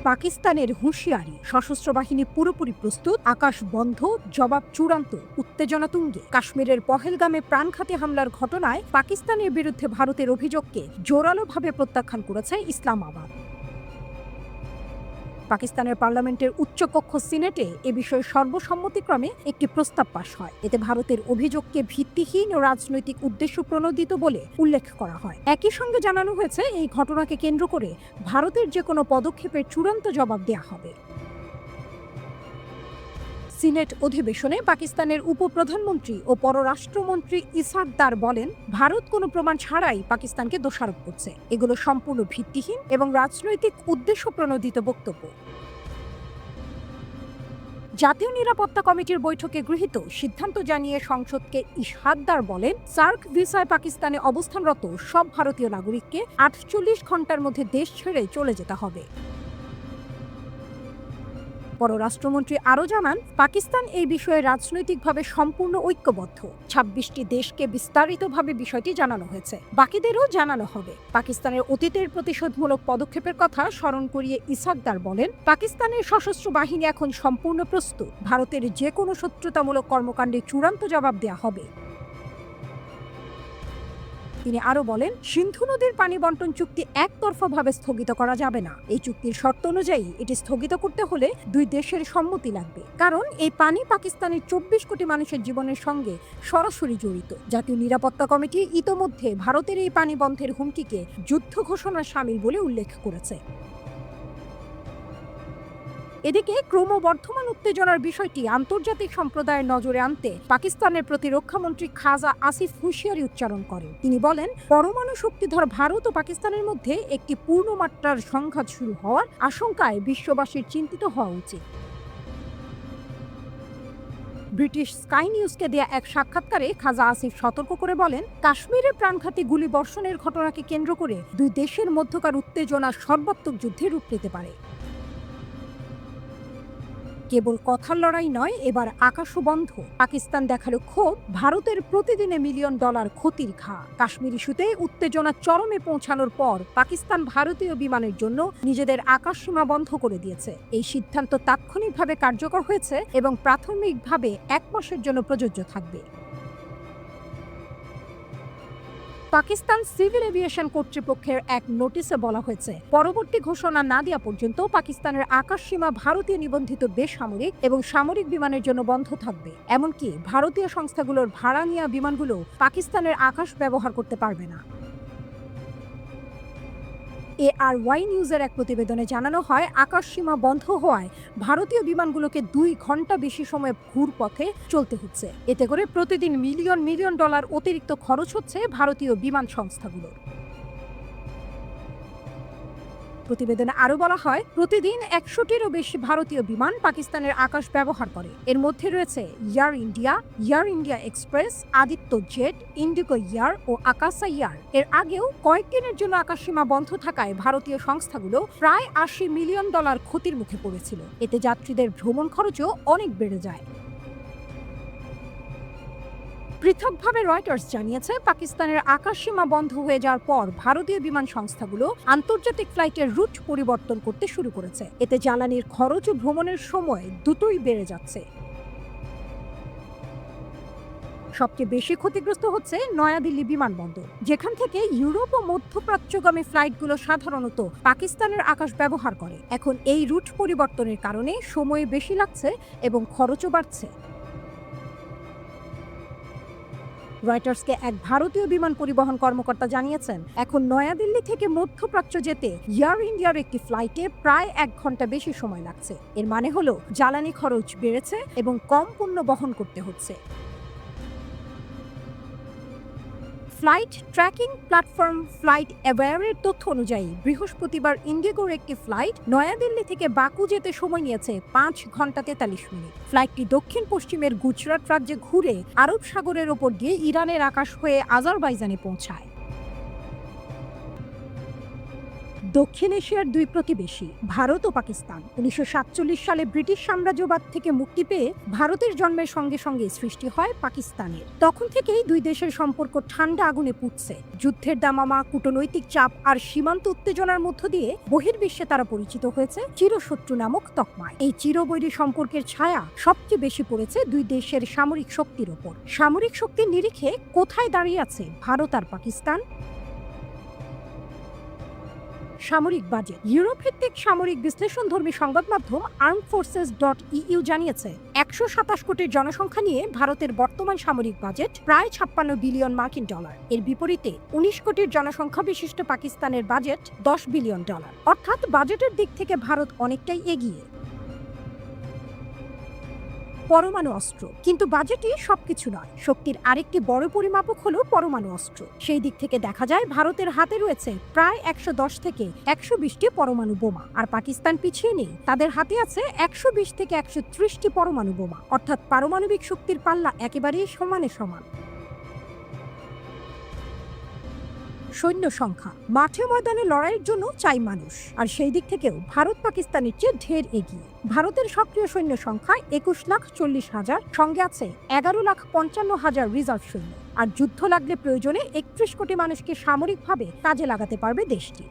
পাকিস্তানের হুঁশিয়ারি, সশস্ত্র বাহিনী পুরোপুরি প্রস্তুত, আকাশ বন্ধ, জবাব চূড়ান্ত, উত্তেজনা তুঙ্গে। কাশ্মীরের পহেলগামে প্রাণঘাতী হামলার ঘটনায় পাকিস্তানের বিরুদ্ধে ভারতের অভিযোগকে জোরালোভাবে প্রত্যাখ্যান করেছে ইসলামাবাদ। পাকিস্তানের পার্লামেন্টের উচ্চকক্ষ সিনেটে এ বিষয়ে সর্বসম্মতিক্রমে একটি প্রস্তাব পাশ হয়। এতে ভারতের অভিযোগকে ভিত্তিহীন ও রাজনৈতিক উদ্দেশ্য প্রণোদিত বলে উল্লেখ করা হয়। একই সঙ্গে জানানো হয়েছে, এই ঘটনাকে কেন্দ্র করে ভারতের যে কোনো পদক্ষেপের চূড়ান্ত জবাব দেওয়া হবে। সিনেট অধিবেশনে পাকিস্তানের উপপ্রধানমন্ত্রী ও পররাষ্ট্রমন্ত্রী ইসহাক দার বলেন, ভারত কোনো প্রমাণ ছাড়াই পাকিস্তানকে দোষারোপ করছে। এগুলো সম্পূর্ণ ভিত্তিহীন এবং রাজনৈতিক উদ্দেশ্য প্রণোদিত বক্তব্য। জাতীয় নিরাপত্তা কমিটির বৈঠকে গৃহীত সিদ্ধান্ত জানিয়ে সংসদকে ইসহাক দার বলেন, সার্ক ভিসায় পাকিস্তানে অবস্থানরত সব ভারতীয় নাগরিককে 48 ঘন্টার মধ্যে দেশ ছেড়ে চলে যেতে হবে। পররাষ্ট্রমন্ত্রী আরও জানান, পাকিস্তান এই বিষয়ে রাজনৈতিকভাবে সম্পূর্ণ ঐক্যবদ্ধ। 26টি দেশকে বিস্তারিতভাবে বিষয়টি জানানো হয়েছে, বাকিদেরও জানানো হবে। পাকিস্তানের অতীতের প্রতিশোধমূলক পদক্ষেপের কথা স্মরণ করিয়ে ইসহাক দার বলেন, পাকিস্তানের সশস্ত্র বাহিনী এখন সম্পূর্ণ প্রস্তুত। ভারতের যে কোনো শত্রুতামূলক কর্মকাণ্ডে চূড়ান্ত জবাব দেওয়া হবে। তিনি আরও বলেন, সিন্ধু নদীর পানি বন্টন চুক্তি একতরফাভাবে স্থগিত করা যাবে না। এই চুক্তির শর্ত অনুযায়ী এটি স্থগিত করতে হলে দুই দেশের সম্মতি লাগবে, কারণ এই পানি পাকিস্তানের 24 কোটি মানুষের জীবনের সঙ্গে সরাসরি জড়িত। জাতীয় নিরাপত্তা কমিটি ইতোমধ্যে ভারতের এই পানি বন্ধের হুমকিকে যুদ্ধ ঘোষণার শামিল বলে উল্লেখ করেছে। এদিকে ক্রমবর্ধমান উত্তেজনার বিষয়টি আন্তর্জাতিক সম্প্রদায়ের নজরে আনতে পাকিস্তানের প্রতিরক্ষামন্ত্রী খাজা আসিফ হুঁশিয়ারি উচ্চারণ করেন। তিনি বলেন, পরমাণু শক্তিধর ভারত ও পাকিস্তানের মধ্যে একটি পূর্ণমাত্রার সংঘাত শুরু হওয়ার আশঙ্কায় বিশ্ববাসীর চিন্তিত হওয়া উচিত। ব্রিটিশ স্কাই নিউজকে দেয়া এক সাক্ষাৎকারে খাজা আসিফ সতর্ক করে বলেন, কাশ্মীরে প্রাণঘাতী গুলি বর্ষণের ঘটনাকে কেন্দ্র করে দুই দেশের মধ্যকার উত্তেজনা সর্বাত্মক যুদ্ধে রূপ নিতে পারে। কেবল কথার লড়াই নয়, এবার আকাশও বন্ধ। পাকিস্তান দেখালো ক্ষোভ, ভারতের প্রতিদিনে মিলিয়ন ডলার ক্ষতির ঘা। কাশ্মীর ইস্যুতে উত্তেজনা চরমে পৌঁছানোর পর পাকিস্তান ভারতীয় বিমানের জন্য নিজেদের আকাশসীমা বন্ধ করে দিয়েছে। এই সিদ্ধান্ত তাৎক্ষণিকভাবে কার্যকর হয়েছে এবং প্রাথমিকভাবে 1 মাসের জন্য প্রযোজ্য থাকবে। পাকিস্তান সিভিল এভিয়েশন কর্তৃপক্ষের এক নোটিশে বলা হয়েছে, পরবর্তী ঘোষণা না দেওয়া পর্যন্ত পাকিস্তানের আকাশসীমা ভারতীয় নিবন্ধিত বেসামরিক এবং সামরিক বিমানের জন্য বন্ধ থাকবে। এমনকি ভারতীয় সংস্থাগুলোর ভাড়া নেওয়া বিমানগুলো পাকিস্তানের আকাশ ব্যবহার করতে পারবে না। ARY নিউজের এক প্রতিবেদনে জানানো হয়, আকাশসীমা বন্ধ হওয়ায় ভারতীয় বিমানগুলোকে 2 ঘন্টা বেশি সময় ঘুরপথে চলতে হচ্ছে। এতে করে প্রতিদিন মিলিয়ন মিলিয়ন ডলার অতিরিক্ত খরচ হচ্ছে ভারতীয় বিমান সংস্থাগুলোর। প্রতিবেদনে আরও বলা হয়, প্রতিদিন 100টিরও বেশি ভারতীয় বিমান পাকিস্তানের আকাশ ব্যবহার করে। এর মধ্যে রয়েছে Air India Express, Aditya Jet, IndiGo Air ও আকাশা এয়ার। এর আগেও কয়েকদিনের জন্য আকাশসীমা বন্ধ থাকায় ভারতীয় সংস্থাগুলো প্রায় 80 মিলিয়ন ডলার ক্ষতির মুখে পড়েছিল। এতে যাত্রীদের ভ্রমণ খরচও অনেক বেড়ে যায়। পৃথকভাবে রয়টার্স জানিয়েছে, পাকিস্তানের আকাশসীমা বন্ধ হয়ে যাওয়ার পর ভারতীয় বিমান সংস্থাগুলো আন্তর্জাতিক ফ্লাইটের রুট পরিবর্তন করতে শুরু করেছে। এতে জ্বালানির খরচ ও ভ্রমণের সময় দুটোই বেড়ে যাচ্ছে। সবচেয়ে বেশি ক্ষতিগ্রস্ত হচ্ছে নয়াদিল্লি বিমানবন্দর, যেখান থেকে ইউরোপ ও মধ্যপ্রাচ্যগামী ফ্লাইটগুলো সাধারণত পাকিস্তানের আকাশ ব্যবহার করে। এখন এই রুট পরিবর্তনের কারণে সময় বেশি লাগছে এবং খরচও বাড়ছে। রয়টার্সকে এক ভারতীয় বিমান পরিবহন কর্মকর্তা জানিয়েছেন, এখন নয়াদিল্লি থেকে মধ্যপ্রাচ্য যেতে এয়ার ইন্ডিয়ার একটি ফ্লাইটে প্রায় 1 ঘন্টা বেশি সময় লাগছে। এর মানে হলো জ্বালানি খরচ বেড়েছে এবং কম পণ্য বহন করতে হচ্ছে। ফ্লাইট ট্র্যাকিং প্ল্যাটফর্ম ফ্লাইট অ্যাওয়্যারের তথ্য অনুযায়ী বৃহস্পতিবার ইন্ডিগোর একটি ফ্লাইট নয়াদিল্লি থেকে বাকু যেতে সময় নিয়েছে 5 ঘন্টা 43 মিনিট। ফ্লাইটটি দক্ষিণ পশ্চিমের গুজরাট রাজ্যে ঘুরে আরব সাগরের ওপর দিয়ে ইরানের আকাশ হয়ে আজারবাইজানে পৌঁছায়। দক্ষিণ এশিয়ার দুই প্রতিবেশী ভারত ও পাকিস্তান 1947 সালে ব্রিটিশ সাম্রাজ্যবাদ থেকে মুক্তি পেয়ে ভারতের জন্মের সঙ্গে সঙ্গে সৃষ্টি হয় পাকিস্তানের। তখন থেকেই দুই দেশের সম্পর্ক ঠান্ডা আগুনে পুড়ছে। যুদ্ধের দামামা, কূটনৈতিক চাপ আর সীমান্ত উত্তেজনার মধ্য দিয়ে বহির্বিশ্বে তারা পরিচিত হয়েছে চিরশত্রু নামক তকমায়। এই চিরবৈরী সম্পর্কের ছায়া সবচেয়ে বেশি পড়েছে দুই দেশের সামরিক শক্তির ওপর। সামরিক শক্তির নিরিখে কোথায় দাঁড়িয়ে আছে ভারত আর পাকিস্তান? সামরিক বাজেট। ইউরোপ ভিত্তিক সামরিক বিশ্লেষণধর্মী সংবাদ মাধ্যম armedforces.eu জানিয়েছে 127 কোটির জনসংখ্যা নিয়ে ভারতের বর্তমান সামরিক বাজেট প্রায় 56 বিলিয়ন মার্কিন ডলার। এর বিপরীতে 19 কোটির জনসংখ্যা বিশিষ্ট পাকিস্তানের বাজেট 10 বিলিয়ন ডলার। অর্থাৎ বাজেটের দিক থেকে ভারত অনেকটাই এগিয়ে। পরমাণু অস্ত্র। কিন্তু বাজেটই সবকিছু নয়। শক্তির আরেকটি বড় পরিমাপক হলো পরমাণু অস্ত্র। সেই দিক থেকে দেখা যায় ভারতের হাতে রয়েছে প্রায় 110 থেকে 120টি পরমাণু বোমা, আর পাকিস্তান পিছিয়ে নেই। তাদের হাতে আছে 120 থেকে 130টি পরমাণু বোমা। অর্থাৎ পারমাণবিক শক্তির পাল্লা একেবারেই সমানে সমান। সৈন্য সংখ্যা। মাঠে ময়দানে লড়াইয়ের জন্য চাই মানুষ, আর সেই দিক থেকেও ভারত পাকিস্তানের চেয়ে ঢের এগিয়ে। ভারতের সক্রিয় সৈন্য সংখ্যা 21,40,000, সঙ্গে আছে 11,55,000 রিজার্ভ সৈন্য। আর যুদ্ধ লাগলে প্রয়োজনে 31 কোটি মানুষকে সামরিকভাবে কাজে লাগাতে পারবে দেশটি।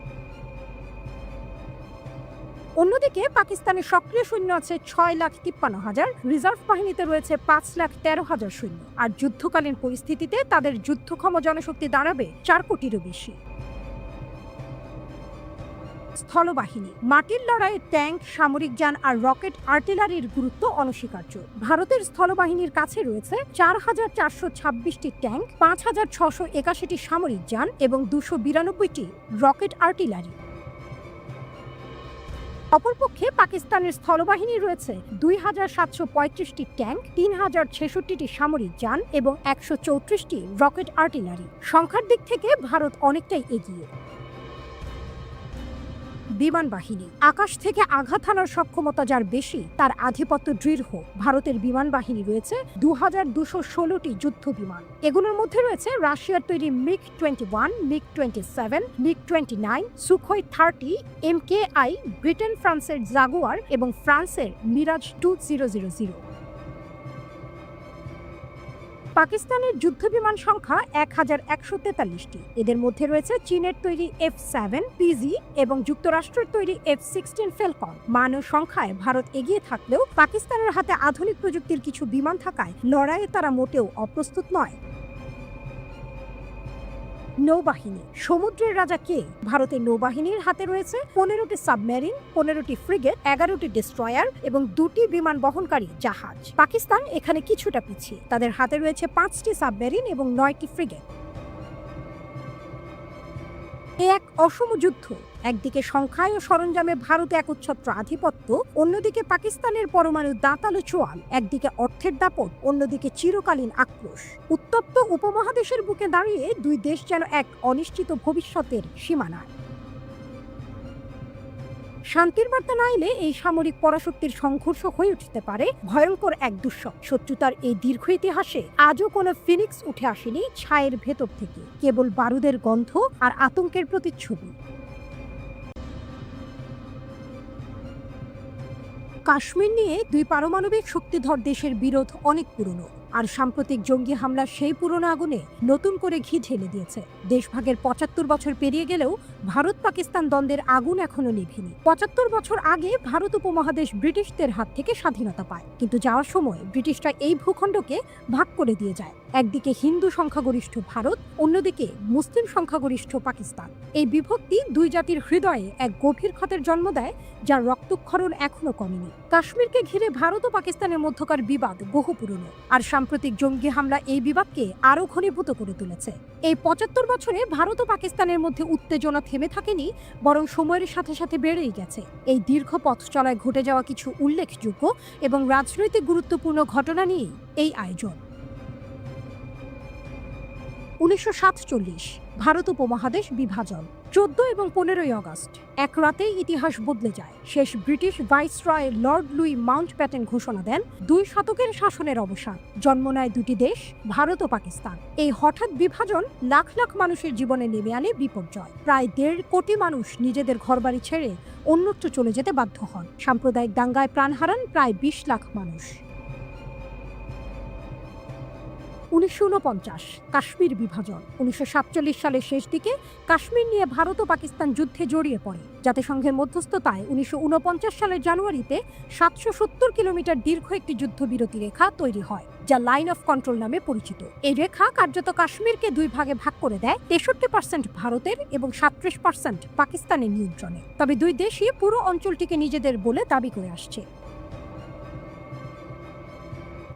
অন্যদিকে পাকিস্তানের সক্রিয় সৈন্য আছে 6,53,000, রিজার্ভ বাহিনীতে রয়েছে 5,13,000 সৈন্য। আর যুদ্ধকালীন পরিস্থিতিতে তাদের যুদ্ধক্ষম জনশক্তি দাঁড়াবে 4 কোটিরও বেশি। স্থলবাহিনী। মাটির লড়াইয়ে ট্যাঙ্ক, সামরিক যান আর রকেট আর্টিলারির গুরুত্ব অনস্বীকার্য। ভারতের স্থলবাহিনীর কাছে রয়েছে 4,426টি ট্যাঙ্ক, 5,681টি সামরিক যান এবং 292টি রকেট আর্টিলারি। অপরপক্ষে পাকিস্তানের স্থলবাহিনী রয়েছে 2,735টি ট্যাঙ্ক, 3,066টি সামরিক যান এবং 134টি রকেট আর্টিলারি। সংখ্যার দিক থেকে ভারত অনেকটাই এগিয়ে। বিমান বাহিনী। আকাশ থেকে আঘাত হানার সক্ষমতা যার বেশি, তার আধিপত্য দৃঢ়। ভারতের বিমান বাহিনী রয়েছে 2,216টি যুদ্ধ বিমান। এগুলোর মধ্যে রয়েছে রাশিয়ার তৈরি MiG-21, MiG-27, MiG-29, Sukhoi 30, MKI, Britain ফ্রান্সের জাগুয়ার এবং ফ্রান্সের মিরাজ 2000। পাকিস্তানের যুদ্ধবিমান সংখ্যা 1,143টি। এদের মধ্যে রয়েছে চীনের তৈরি F-7, PZ এবং যুক্তরাষ্ট্রের তৈরি F-16 ফ্যালকন। মান ও সংখ্যায় ভারত এগিয়ে থাকলেও পাকিস্তানের হাতে আধুনিক প্রযুক্তির কিছু বিমান থাকায় লড়াইয়ে তারা মোটেও অপ্রস্তুত নয়। নৌবাহিনী। সমুদ্রের রাজা কে? ভারতের নৌবাহিনীর হাতে রয়েছে 15টি সাবমেরিন, 15টি ফ্রিগেট, 11টি ডেস্ট্রয়ার এবং 2টি বিমান বহনকারী জাহাজ। পাকিস্তান এখানে কিছুটা পিছিয়ে। তাদের হাতে রয়েছে 5টি সাবমেরিন এবং 9টি ফ্রিগেট। এক অসম যুদ্ধ। একদিকে সংখ্যায় ও সরঞ্জামে ভারতে একচ্ছত্র আধিপত্য, অন্যদিকে পাকিস্তানের পরমাণু দাঁতালো চোয়াল। একদিকে অর্থের দাপট, অন্যদিকে চিরকালীন আক্রোশ। উত্তপ্ত উপমহাদেশের বুকে দাঁড়িয়ে দুই দেশ যেন এক অনিশ্চিত ভবিষ্যতের সীমানায়। শান্তির বার্তা না এলে এই সামরিক পরাশক্তির সংঘর্ষ হয়ে উঠতে পারে ভয়ঙ্কর এক দুঃস্বপ্ন। শত্রুতার এই দীর্ঘ ইতিহাসে আজও কোনো ফিনিক্স উঠে আসেনি ছায়ের ভেতর থেকে, কেবল বারুদের গন্ধ আর আতঙ্কের প্রতিচ্ছবি। কাশ্মীর নিয়ে দুই পারমাণবিক শক্তিধর দেশের বিরোধ অনেক পুরনো, আর সাম্প্রতিক জঙ্গি হামলা সেই পুরনো আগুনে নতুন করে ঘি ঢেলে দিয়েছে। দেশভাগের 75 বছর পেরিয়ে গেলেও ভারত পাকিস্তান দ্বন্দ্বের আগুন এখনো নিভেনি। 75 বছর আগে ভারত উপমহাদেশ ব্রিটিশদের হাত থেকে স্বাধীনতা পায়, কিন্তু যাওয়ার সময় ব্রিটিশরা এই ভূখণ্ডকে ভাগ করে দিয়ে যায়। একদিকে হিন্দু সংখ্যাগরিষ্ঠ ভারত, অন্যদিকে মুসলিম সংখ্যাগরিষ্ঠ পাকিস্তান। এই বিভক্তি দুই জাতির হৃদয়ে এক গভীর ক্ষতের জন্ম দেয়, যার রক্তক্ষরণ এখনো কমেনি। কাশ্মীরকে ঘিরে ভারত ও পাকিস্তানের মধ্যকার বিবাদ বহু পুরনো, আর সাম্প্রতিক জঙ্গি হামলা এই বিবাদকে আরও ঘনীভূত করে তুলেছে। এই 75 বছরে ভারত ও পাকিস্তানের মধ্যে উত্তেজনা থেমে থাকেনি, বরং সময়ের সাথে সাথে বেড়েই গেছে। এই দীর্ঘ পথ চলায় ঘটে যাওয়া কিছু উল্লেখযোগ্য এবং রাজনৈতিক গুরুত্বপূর্ণ ঘটনা নিয়েই এই আয়োজন। 1947 ভারত উপমহাদেশ বিভাজন। 14 এবং 15 আগস্ট এক রাতেই ইতিহাস বদলে যায়। শেষ British viceroy lord Louis Mountbatten ঘোষণা দেন 2 শতকের শাসনের অবসান। জন্ম নেয় দুটি দেশ, ভারত ও পাকিস্তান। এই হঠাৎ বিভাজন লাখ লাখ মানুষের জীবনে নেমে আনে বিপর্যয়। প্রায় 1.5 কোটি মানুষ নিজেদের ঘরবাড়ি ছেড়ে অন্যত্র চলে যেতে বাধ্য হন। সাম্প্রদায়িক দাঙ্গায় প্রাণ হারান প্রায় 20 লাখ মানুষ। 1949 কাশ্মীর বিভাজন। 1947 সালের শেষ দিকে কাশ্মীর নিয়ে ভারত ও পাকিস্তান যুদ্ধে জড়িয়ে পড়ে। জাতিসংঘের মধ্যস্থতায় 1949 সালের জানুয়ারিতে 770 কিলোমিটার দীর্ঘ একটি যুদ্ধবিরতি রেখা তৈরি হয়, যা লাইন অফ কন্ট্রোল নামে পরিচিত। এই রেখা কার্যত কাশ্মীরকে 2 ভাগে ভাগ করে দেয়, 63% ভারতের এবং 37% পাকিস্তানের নিয়ন্ত্রণে। তবে দুই দেশই পুরো অঞ্চলটিকে নিজেদের বলে দাবি করে আসছে।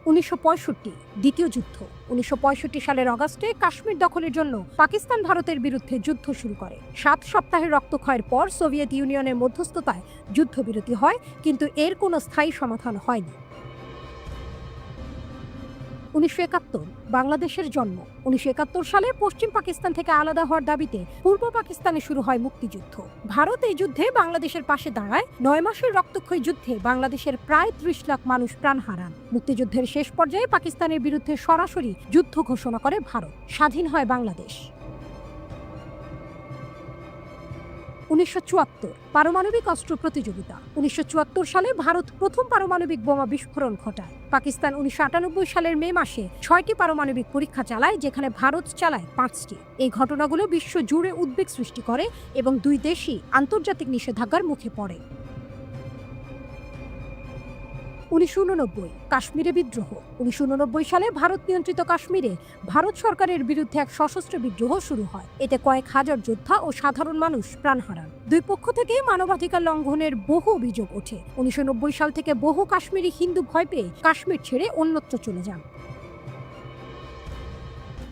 1965 দ্বিতীয় যুদ্ধ। 1965 সালের অগাস্টে কাশ্মীর দখলের জন্য পাকিস্তান ভারতের বিরুদ্ধে যুদ্ধ শুরু করে। 7 সপ্তাহের রক্তক্ষয়ের পর সোভিয়েত ইউনিয়নের মধ্যস্থতায় যুদ্ধবিরতি হয়, কিন্তু এর কোনো স্থায়ী সমাধান হয়নি। 1971 বাংলাদেশের জন্ম। 1971 সালে পশ্চিম পাকিস্তান থেকে আলাদা হওয়ার দাবিতে পূর্ব পাকিস্তানে শুরু হয় মুক্তিযুদ্ধ। ভারত এই যুদ্ধে বাংলাদেশের পাশে দাঁড়ায়। 9 মাসের রক্তক্ষয়ী যুদ্ধে বাংলাদেশের প্রায় 30 লাখ মানুষ প্রাণ হারান। মুক্তিযুদ্ধের শেষ পর্যায়ে পাকিস্তানের বিরুদ্ধে সরাসরি যুদ্ধ ঘোষণা করে ভারত। স্বাধীন হয় বাংলাদেশ। 1974 পারমাণবিক অস্ত্র প্রতিযোগিতা। 1974 সালে ভারত প্রথম পারমাণবিক বোমা বিস্ফোরণ ঘটায়। পাকিস্তান 1998 সালের মে মাসে 6টি পারমাণবিক পরীক্ষা চালায়, যেখানে ভারত চালায় 5টি। এই ঘটনাগুলো বিশ্ব জুড়ে উদ্বেগ সৃষ্টি করে এবং দুই দেশই আন্তর্জাতিক নিষেধাজ্ঞার মুখে পড়ে। 1989 কাশ্মীরে বিদ্রোহ। 1989 সালে ভারত নিয়ন্ত্রিত কাশ্মীরে ভারত সরকারের বিরুদ্ধে এক সশস্ত্র বিদ্রোহ শুরু হয়। এতে কয়েক হাজার যোদ্ধা ও সাধারণ মানুষ প্রাণ হারান। দুই পক্ষ থেকে মানবাধিকার লঙ্ঘনের বহু অভিযোগ ওঠে। 1990 সাল থেকে বহু কাশ্মীরি হিন্দু ভয় পেয়ে কাশ্মীর ছেড়ে অন্যত্র চলে যান।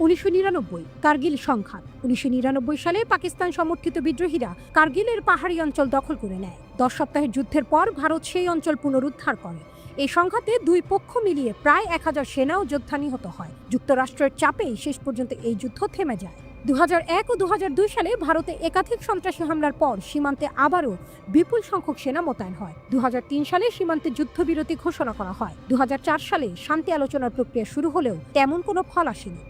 1999 কার্গিল সংঘাত। 1999 সালে পাকিস্তান সমর্থিত বিদ্রোহীরা কার্গিলের পাহাড়ি অঞ্চল দখল করে নেয়। 10 সপ্তাহের যুদ্ধের পর ভারত সেই অঞ্চল পুনরুদ্ধার করে। এই সংঘাতে দুই পক্ষ মিলিয়ে প্রায় 1000 সেনা ও যোদ্ধা নিহত হয়। যুক্তরাষ্ট্রের চাপেই শেষ পর্যন্ত এই যুদ্ধ থেমে যায়। 2001 ও 2002 সালে ভারতে একাধিক সন্ত্রাসী হামলার পর সীমান্তে আবারও বিপুল সংখ্যক সেনা মোতায়েন হয়। 2003 সালে সীমান্তে যুদ্ধবিরতি ঘোষণা করা হয়। 2004 সালে শান্তি আলোচনার প্রক্রিয়া শুরু হলেও তেমন কোনো ফল আসেনি।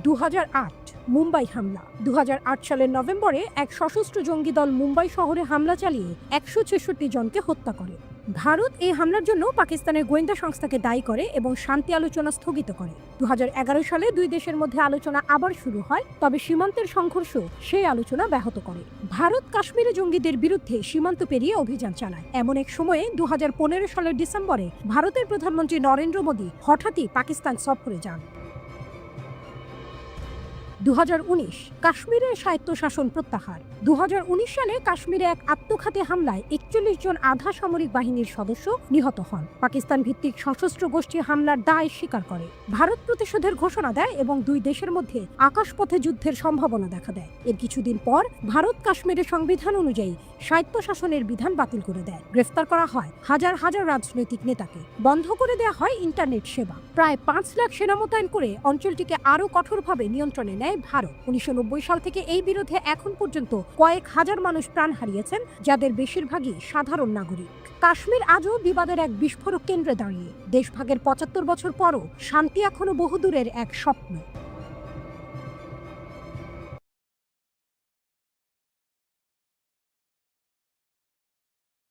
2008 মুম্বাই হামলা। 2008 সালের নভেম্বরে এক সশস্ত্র জঙ্গি দল মুম্বাই শহরে হামলা চালিয়ে 166 জনকে হত্যা করে। ভারত এই হামলার জন্য পাকিস্তানের গোয়েন্দা সংস্থাকে দায়ী করে এবং শান্তি আলোচনা স্থগিত করে। 2011 সালে দুই দেশের মধ্যে আলোচনা আবার শুরু হয়, তবে সীমান্তের সংঘর্ষ সেই আলোচনা ব্যাহত করে। ভারত কাশ্মীরে জঙ্গিদের বিরুদ্ধে সীমান্ত পেরিয়ে অভিযান চালায়। এমন এক সময়ে 2015 সালের ডিসেম্বরে ভারতের প্রধানমন্ত্রী নরেন্দ্র মোদী হঠাৎই পাকিস্তান সফরে যান। 2019 কাশ্মীরের স্বায়ত্তশাসন প্রত্যাহার। 2019 সালে কাশ্মীরে এক আত্মঘাতী হামলায় 41 জন আধা সামরিক বাহিনীর সদস্য নিহত হন। পাকিস্তান ভিত্তিক সশস্ত্র গোষ্ঠী হামলার দায় স্বীকার করে। ভারত প্রতিশোধের ঘোষণা দেয় এবং দুই দেশের মধ্যে আকাশপথে যুদ্ধের সম্ভাবনা দেখা দেয়। এর কিছুদিন পর ভারত কাশ্মীরের সংবিধান অনুযায়ী স্বায়ত্তশাসনের বিধান বাতিল করে দেয়। গ্রেফতার করা হয় হাজার হাজার রাজনৈতিক নেতাকে। বন্ধ করে দেওয়া হয় ইন্টারনেট সেবা। প্রায় 5 লাখ সেনা মোতায়েন করে অঞ্চলটিকে আরও কঠোরভাবে নিয়ন্ত্রণে নেয় ভারত। 1990 সাল থেকে এই বিরোধে এখন পর্যন্ত কয়েক হাজার মানুষ প্রাণ হারিয়েছেন, যাদের বেশিরভাগই সাধারণ নাগরিক। কাশ্মীর আজও বিবাদের এক বিস্ফোরক কেন্দ্রে দাঁড়িয়ে। দেশভাগের 75 বছর পরও শান্তি এখনো বহুদূরের এক স্বপ্ন।